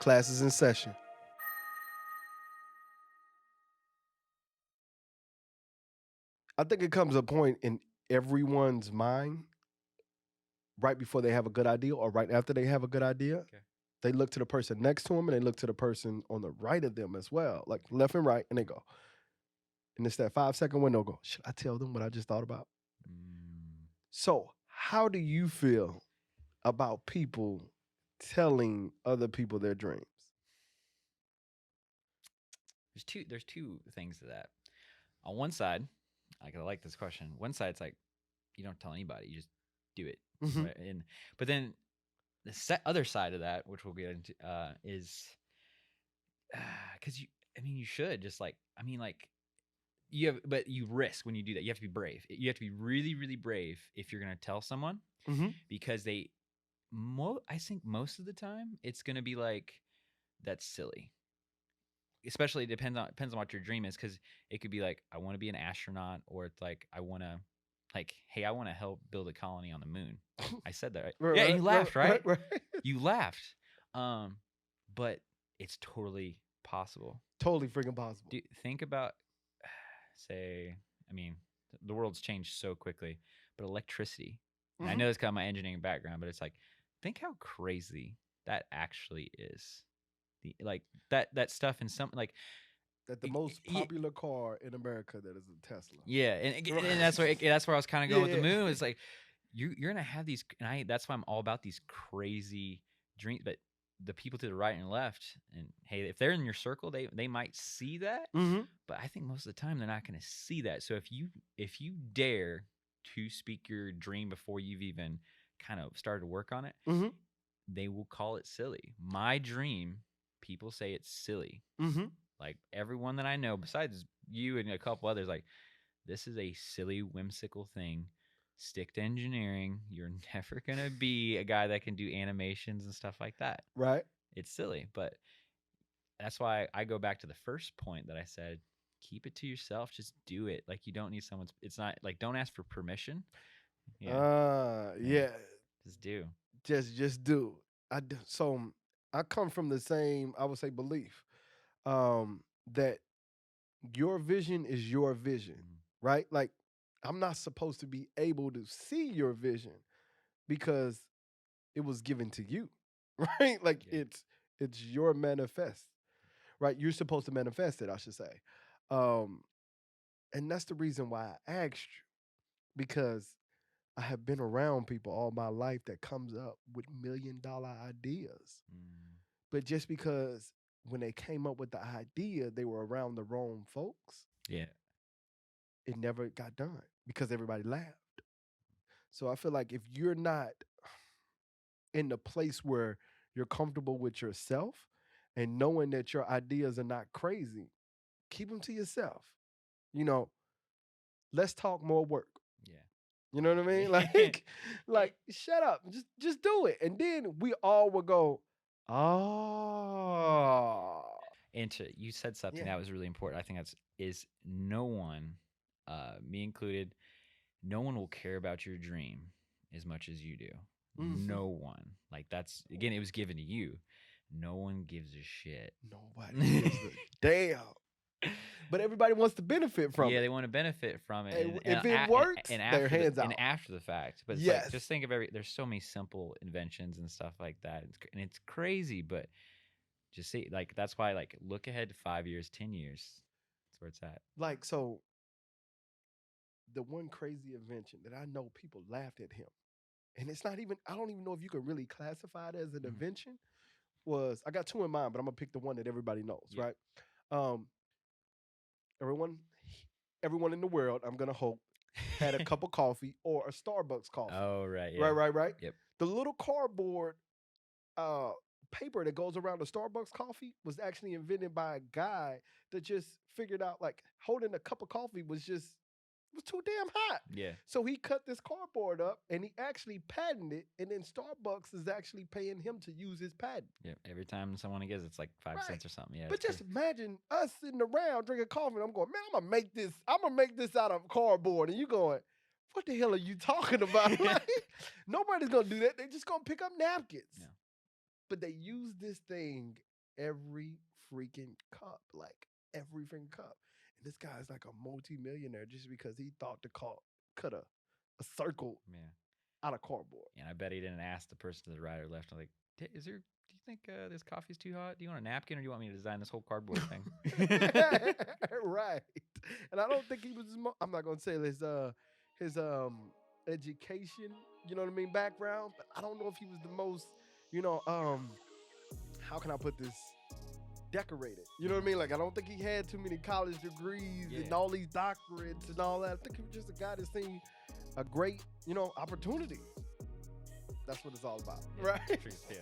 Classes in session. I think it comes a point in everyone's mind right before they have a good idea or right after they have a good idea. Okay. They look to the person next to them and they look to the person on the right of them as well, like left and right, and they go. And it's that 5 second window. Go, should I tell them what I just thought about? Mm. So, how do you feel about people telling other people their dreams? There's two things to that. On one side, I like this question. One side, it's like you don't tell anybody, you just do it. Mhm. Right? But then the other side of that, which we'll get into, is because you should just like but you risk when you do that. You have to be brave. You have to be really, really brave if you're gonna tell someone Mhm. because I think most of the time it's gonna be like that's silly. Especially depends on what your dream is, because it could be like I want to be an astronaut, or it's like I want to, like, hey, I want to help build a colony on the moon. I said that right. Yeah, and you laughed, right? Right. You laughed. But it's totally possible. Totally freaking possible. Think about, say, I mean, the world's changed so quickly, but electricity. And I know it's got my engineering background, but it's like, think how crazy that actually is. Like that stuff in some like That the most popular car in America that is a Tesla. Yeah, and that's where I was kind of going with the moon. It's like you're gonna have these, and that's why I'm all about these crazy dreams. But the people to the right and left, and hey, if they're in your circle, they might see that. Mhm. But I think most of the time they're not gonna see that. So if you dare to speak your dream before you've even kind of started to work on it, Mhm. they will call it silly. My dream, people say it's silly. Mhm. Like everyone that I know, besides you and a couple others, like this is a silly, whimsical thing. Stick to engineering. You're never gonna be a guy that can do animations and stuff like that. Right. It's silly, but that's why I go back to the first point that I said. Keep it to yourself. Just do it. Like you don't need someone's. It's not like don't ask for permission. Yeah. Yeah. Just do. Just do. So I come from the same, I would say, belief that your vision is your vision, right? Like I'm not supposed to be able to see your vision because it was given to you, right? Like Yeah. it's your manifest, right? You're supposed to manifest it, I should say. Um, and that's the reason why I asked you, because I have been around people all my life that comes up with $1 million ideas. But just because when they came up with the idea, they were around the wrong folks, Yeah. it never got done because everybody laughed. So I feel like if you're not in the place where you're comfortable with yourself and knowing that your ideas are not crazy, keep them to yourself. You know, less talk, more work. Yeah. You know what I mean? Like shut up, just do it, and then we all will go, oh. And you said something Yeah. that was really important. I think is no one, me included, no one will care about your dream as much as you do. No one. Like that's again, it was given to you. No one gives a shit. Nobody gives a damn. But everybody wants to benefit from Yeah, it. they want to benefit from it. And if it works, their hands out. And after the fact. But it's Yes. like, just think of there's so many simple inventions and stuff like that. And it's crazy, but just see, like, that's why, like, look ahead to 5 years, 10 years. That's where it's at. Like, so the one crazy invention that I know people laughed at him, and it's not even, I don't even know if you can really classify it as an invention, was, I got two in mind, but I'm gonna pick the one that everybody knows, right? Everyone in the world, I'm gonna hope, had a cup of coffee or a Starbucks coffee. Oh, right. Yeah. Right. Yep. The little cardboard paper that goes around the Starbucks coffee was actually invented by a guy that just figured out like holding a cup of coffee was too damn hot. Yeah. So he cut this cardboard up and he actually patented it, and then Starbucks is actually paying him to use his patent. Yeah. Every time someone gets, it's like 5 cents or something. Yeah. But just imagine us sitting around drinking coffee, and I'm going, man, I'm gonna make this out of cardboard, and you going, what the hell are you talking about? Like, nobody's gonna do that. They're just gonna pick up napkins. Yeah. But they use this thing every freaking cup, like every freaking cup. And this guy's like a multi-millionaire just because he thought to cut a circle Yeah. out of cardboard. And I bet he didn't ask the person to the right or left. Like, is there? Do you think this coffee's too hot? Do you want a napkin, or do you want me to design this whole cardboard thing? Right. And I don't think he was. I'm not gonna say his education. You know what I mean? Background, but I don't know if he was the most. You know, how can I put this? Decorated. You know what I mean? Like I don't think he had too many college degrees and Yeah. all these doctorates and all that. I think he was just a guy that seen a great, opportunity. That's what it's all about, Yeah, right? truth, yeah.